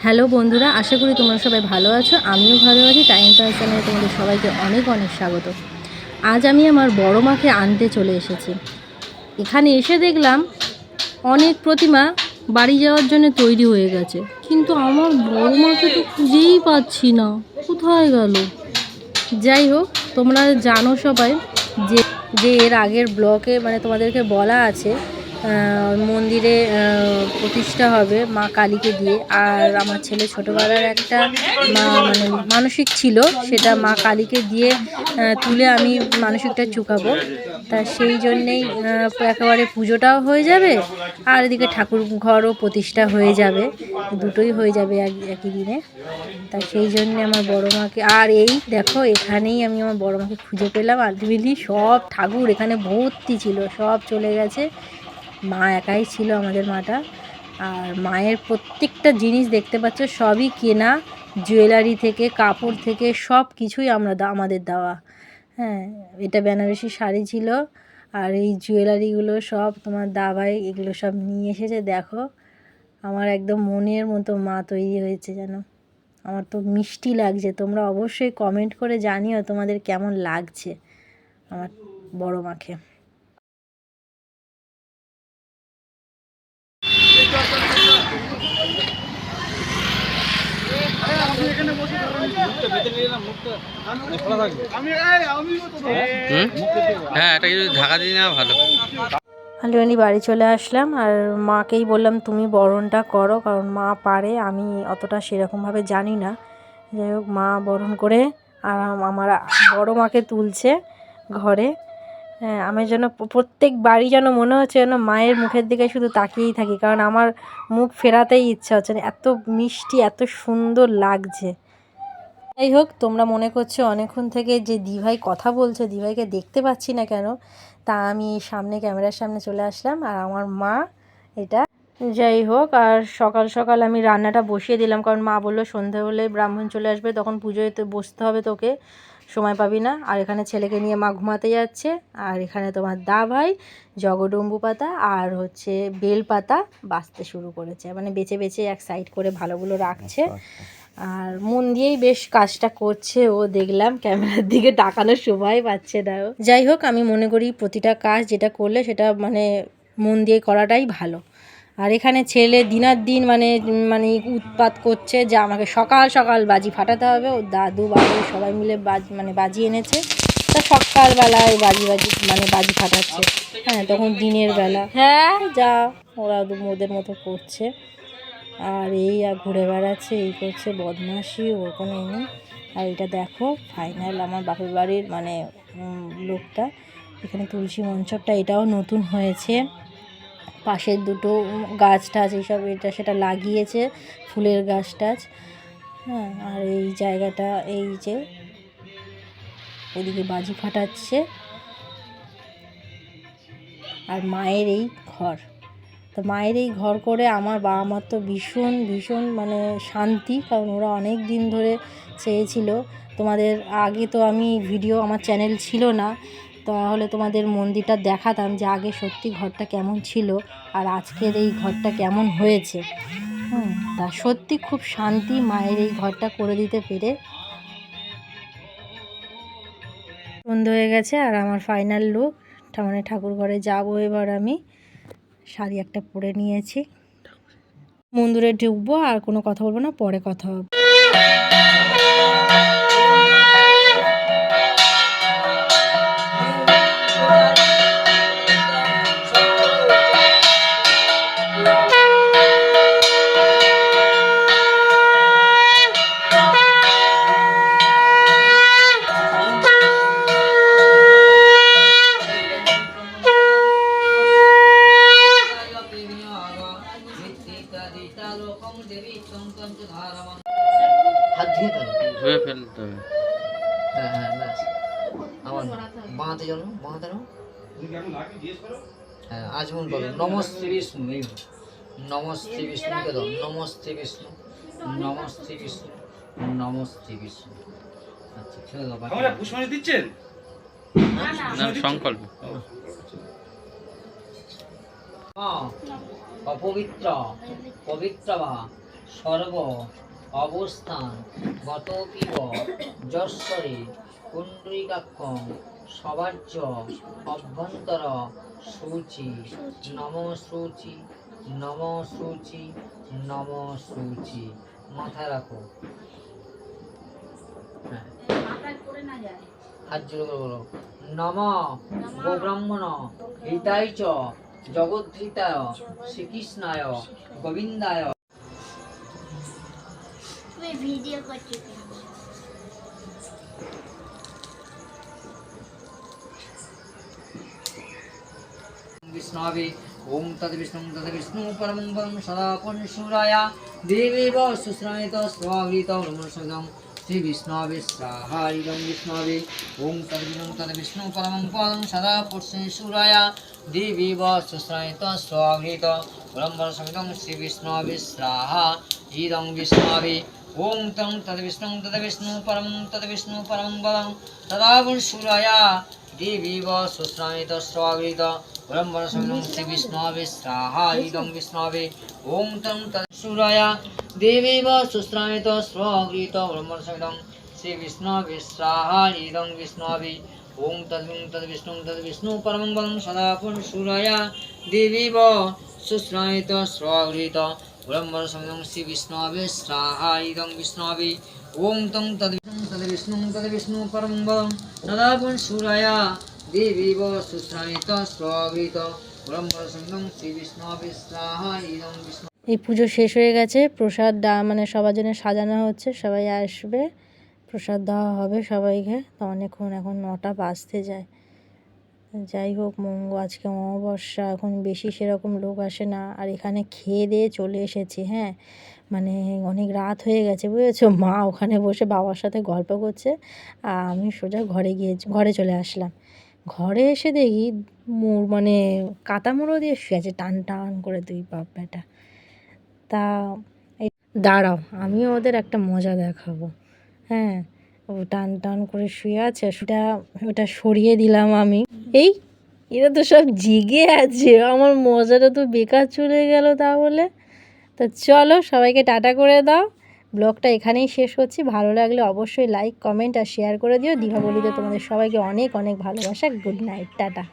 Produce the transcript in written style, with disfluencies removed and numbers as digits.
Hello বন্ধুরা, আশা করি তোমরা সবাই ভালো আছো। আমিও ভালো আছি। টাইম পাস চ্যানেলে তোমাদের সবাইকে অনেক অনেক স্বাগত। আজ আমি আমার বড় মাকে আনতে চলে এসেছি। এখানে এসে দেখলাম অনেক প্রতিমা বাড়ি যাওয়ার জন্য তৈরি হয়ে গেছে, কিন্তু আমার বড় মাকে তো খুঁজেই পাচ্ছি না, কোথায় গেল। যাই হোক, তোমরা জানো সবাই যে যে এর আগের ব্লকে তোমাদেরকে বলা আছে মন্দিরে প্রতিষ্ঠা হবে মা কালীকে দিয়ে। আর আমার ছেলে ছোটোবেলার একটা মানসিক ছিল, সেটা মা কালীকে দিয়ে তুলে আমি মানসিকটা চুকাবো। তা সেই জন্যেই একেবারে পুজোটাও হয়ে যাবে, আর এদিকে ঠাকুর ঘরও প্রতিষ্ঠা হয়ে যাবে, দুটোই হয়ে যাবে একই দিনে। তা সেই জন্যে আমার বড়ো মাকে, আর এই দেখো এখানেই আমি আমার বড়ো মাকে খুঁজে পেলাম। আলটিমেটলি সব ঠাকুর এখানে ভর্তি ছিল, সব চলে গেছে, মা একাই ছিল আমাদের মাটা। আর মায়ের প্রত্যেকটা জিনিস দেখতে পাচ্ছ সবই কেনা, জুয়েলারি থেকে কাপড় থেকে সব কিছুই আমাদের দেওয়া। হ্যাঁ, এটা বেনারসি শাড়ি ছিল, আর এই জুয়েলারিগুলো সব তোমার দাবাই এগুলো সব নিয়ে এসেছে। দেখো আমার একদম মনের মতো মা তৈরি হয়েছে যেন। আমার তো মিষ্টি লাগছে। তোমরা অবশ্যই কমেন্ট করে জানিও তোমাদের কেমন লাগছে আমার বড় মাকে। হ্যাঁ, এটা কিন্তু ঢাকা দিয়ে নেওয়া ভালো। আলটিমেটলি বাড়ি চলে আসলাম, আর মাকেই বললাম তুমি বরণটা করো, কারণ মা পারে, আমি অতটা সেরকমভাবে জানি না। যাই হোক, মা বরণ করে আর আমার বড় মাকে তুলছে ঘরে। হ্যাঁ, আমি যেন প্রত্যেক বাড়ি যেন মনে হচ্ছে যেন মায়ের মুখের দিকে শুধু তাকিয়েই থাকি, কারণ আমার মুখ ফেরাতেই ইচ্ছা হচ্ছে না, এত মিষ্টি এত সুন্দর লাগছে। যাই হোক, তোমরা মনে করছো অনেকক্ষণ থেকে যে দিভাই কথা বলছে, দিভাইকে দেখতে পাচ্ছি না কেন, তা আমি সামনে ক্যামেরার সামনে চলে আসলাম, আর আমার মা এটা। যাই হোক, আর সকাল সকাল আমি রান্নাটা বসিয়ে দিলাম, কারণ মা বললো সন্ধে হলে ব্রাহ্মণ চলে আসবে, তখন পুজোয় তো বসতে হবে, তোকে সময় পাবি না। আর এখানে ছেলেকে নিয়ে মা ঘুমাতে যাচ্ছে, আর এখানে তোমার দা ভাই জগডম্বু পাতা আর হচ্ছে বেল পাতা বাছতে শুরু করেছে, বেছে বেছে এক সাইড করে ভালোগুলো রাখছে। আর মন দিয়েই বেশ কাজটা করছে ও, দেখলাম ক্যামেরার দিকে তাকানোর সময় পাচ্ছে না ও। যাই হোক, আমি মনে করি প্রতিটা কাজ যেটা করলে সেটা মন দিয়ে করাটাই ভালো। আর এখানে ছেলে দিনার দিন মানে উৎপাত করছে যে আমাকে সকাল সকাল বাজি ফাটাতে হবে। ও দাদু বাবু সবাই মিলে বাজি এনেছে, তা সকালবেলায় বাজি ফাটাচ্ছে। হ্যাঁ, তখন দিনের বেলা, হ্যাঁ যা ওরা ওদের মতো করছে, আর এই ঘুরে বেড়াচ্ছে, এই করছে বদমাশি, ওর কোনো নেই। আর এটা দেখো ফাইনাল আমার বাপের বাড়ির লোকটা। এখানে তুলসী মঞ্চপটা এটাও নতুন হয়েছে, পাশের দুটো গাছ টাছ এইসব এটা সেটা লাগিয়েছে, ফুলের গাছ টাছ। হ্যাঁ, আর এই জায়গাটা এই যে ওদিকে বাজি ফাটাচ্ছে, আর মায়ের এই ঘর। তো মায়ের এই ঘর করে আমার বাবা মার তো ভীষণ ভীষণ শান্তি, কারণ ওরা অনেক দিন ধরে চেয়েছিল। তোমাদের আগে তো আমি ভিডিও, আমার চ্যানেল ছিল না, তাহলে তোমাদের মন্দিরটা দেখাতাম যে আগে সত্যি ঘরটা কেমন ছিল আর আজকের এই ঘরটা কেমন হয়েছে। তা সত্যি খুব শান্তি মায়ের এই ঘরটা করে দিতে পেরে। সন্ধে হয়ে গেছে, আর আমার ফাইনাল লুক, ঠাকুর ঘরে যাবো এবার। আমি শাড়ি একটা পরে নিয়েছি, মন্দিরে ঢুকবো, আর কোনো কথা বলবো না, পরে কথা হবে। ধুয়ে ফেলতে হবে। হ্যাঁ হ্যাঁ ব্যাস আমার বাঁধে জানো বাঁধে নাও। হ্যাঁ আজমন বলো নমস্তে বিষ্ণু, নমস্তে বিষ্ণুকে দাও, নমস্তে বিষ্ণু, নমস্তে বিষ্ণু, নমস্তে বিষ্ণু। আচ্ছা ছেড়ে দাও। আমরা পুষ্পাঞ্জলি দিচ্ছেন না, সংকল্প। অপবিত্র পবিত্র বা সর্ব অবস্থান গত পিব যশ্বরে কুণ্ডরিকাক্ষং সবার্য অভ্যন্তর সূচি নম সূচি নম সূচি নম সূচি। মাথায় রাখো, হ্যাঁ হাত জোড়ো করে বলো নম গোব্রাহ্মণ হিতায় চ জগদ্ধিতায় শ্রীকৃষ্ণায় গোবিন্দায়। ভিডিও করছি विष्णवे ओम तद विष्णु परमं परम सदा पुण्यशूराया देवीव सुश्रायित स्वावृत ब्रह्मसंगम श्री विष्णवे स्वाहारिदं विष्णवे ओम तद विष्णु परमं परम सदा पुण्यशूराया देवीव सुश्रायित स्वावृत ब्रह्मसंगम श्री विष्णवे स्वाहारिदं विष्णवे ओम तद विष्णु परमं परम सदा पुण्यशूराया देवीव सुश्रायित स्वावृत ब्रह्मसंगम श्री विष्णवे स्वाहारिदं विष्णवे ओम तत्सूराया देवीव सुश्रायित स्वावृत ब्रह्मसंगम श्री विष्णवे स्वाहारिदं विष्णवे ओम तद्विष्णु परमं परम सदा पुण्यशूराया देवीव सुश्रायित स्वावृत ब्रह्मसंगम श्री विष्णवे स्वाहारिदं विष्णवे ओम तद्विष्णु परमं परम सदा पुण्यशूराया देवीव सुश्रायित स्वावृत ब्रह्मसंगम श्री विष्णवे स्वाहारिदं विष्णवे। এই পুজো শেষ হয়ে গেছে, প্রসাদ মানে সবার জন্য সাজানো হচ্ছে, সবাই আসবে, প্রসাদ দেওয়া হবে সবাইকে। তো অনেকক্ষণ, এখন 9টা বাজতে যায়। যাই হোক, আজকে অমাবস্যা, এখন বেশি সেরকম লোক আসে না। আর এখানে খেয়ে দিয়ে চলে এসেছি, হ্যাঁ মানে অনেক রাত হয়ে গেছে বুঝেছো। মা ওখানে বসে বাবার সাথে গল্প করছে, আর আমি সোজা ঘরে চলে আসলাম। ঘরে এসে দেখি মানে কাতা মুড়ো দিয়ে শুয়ে আছে টান টান করে, দুই বাপ বেটা। তা দাঁড়াও, আমিও ওদের একটা মজা দেখাবো। হ্যাঁ, ও টান টান করে শুয়ে আছে, ওটা সরিয়ে দিলাম আমি। এরা তো সব জেগে আছে, আমার মজাটা তো বেকার চলে গেল তাহলে। তো চলো, সবাইকে টাটা করে দাও। ব্লগটা এখানেই শেষ করছি। ভালো লাগলে অবশ্যই লাইক, কমেন্ট আর শেয়ার করে দিও। দীপাবলিতে তোমাদের সবাইকে অনেক অনেক ভালোবাসা। Good night, tata.